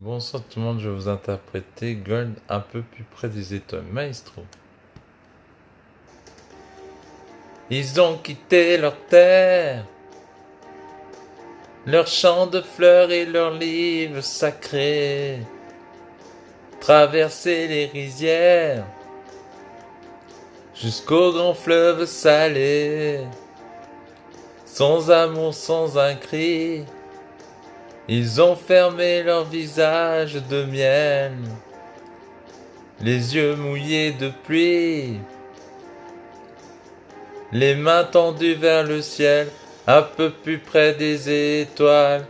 Bonsoir tout le monde, je vais vous interpréter Gold un peu plus près des étoiles. Maestro. Ils ont quitté leur terre, leur champ de fleurs et leurs livres sacrés, traversé les rizières, jusqu'au grand fleuve salé. Sans amour, sans un cri, ils ont fermé leur visage de miel, les yeux mouillés de pluie, les mains tendues vers le ciel, un peu plus près des étoiles,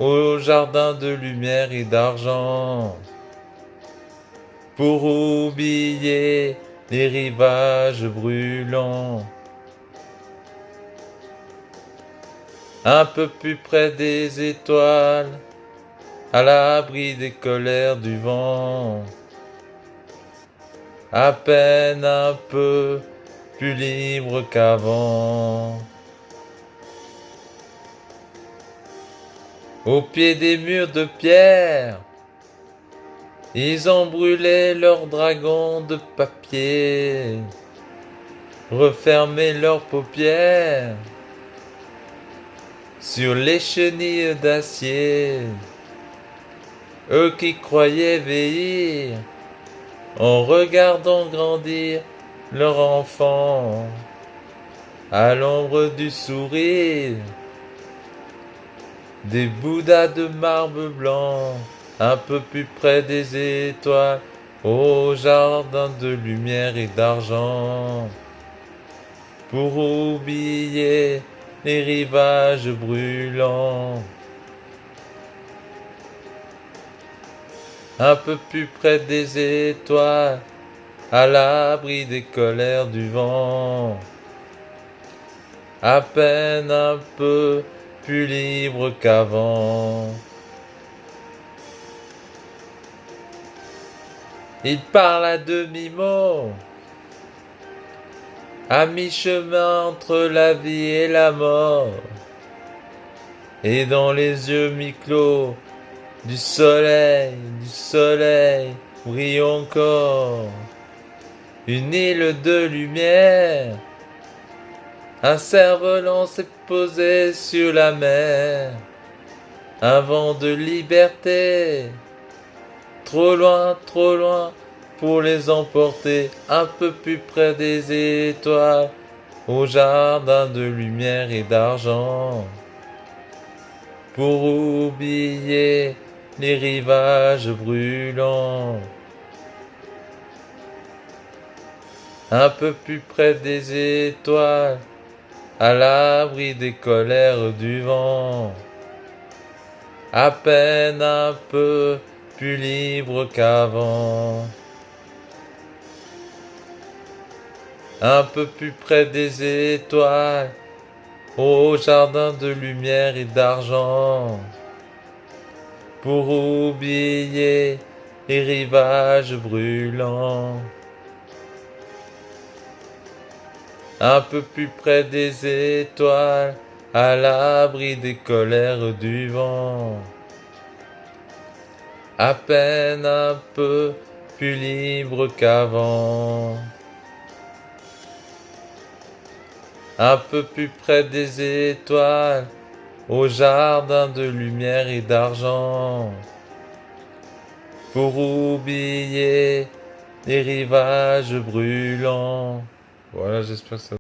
au jardin de lumière et d'argent, pour oublier les rivages brûlants. Un peu plus près des étoiles, à l'abri des colères du vent, à peine un peu plus libre qu'avant. Au pied des murs de pierre, ils ont brûlé leurs dragons de papier, refermé leurs paupières sur les chenilles d'acier. Eux qui croyaient veillir en regardant grandir leur enfant à l'ombre du sourire des Bouddhas de marbre blanc, un peu plus près des étoiles, au jardin de lumière et d'argent, pour oublier les rivages brûlants. Un peu plus près des étoiles, à l'abri des colères du vent, à peine un peu plus libre qu'avant. Il parle à demi-mot, à mi-chemin entre la vie et la mort, et dans les yeux mi-clos du soleil brille encore une île de lumière. Un cerf-volant s'est posé sur la mer, un vent de liberté, trop loin pour les emporter, un peu plus près des étoiles, au jardin de lumière et d'argent, pour oublier les rivages brûlants. Un peu plus près des étoiles, à l'abri des colères du vent, à peine un peu plus libre qu'avant. Un peu plus près des étoiles, au jardin de lumière et d'argent, pour oublier les rivages brûlants. Un peu plus près des étoiles, à l'abri des colères du vent, à peine un peu plus libre qu'avant. Un peu plus près des étoiles, au jardin de lumière et d'argent, pour oublier les rivages brûlants. Voilà, j'espère que ça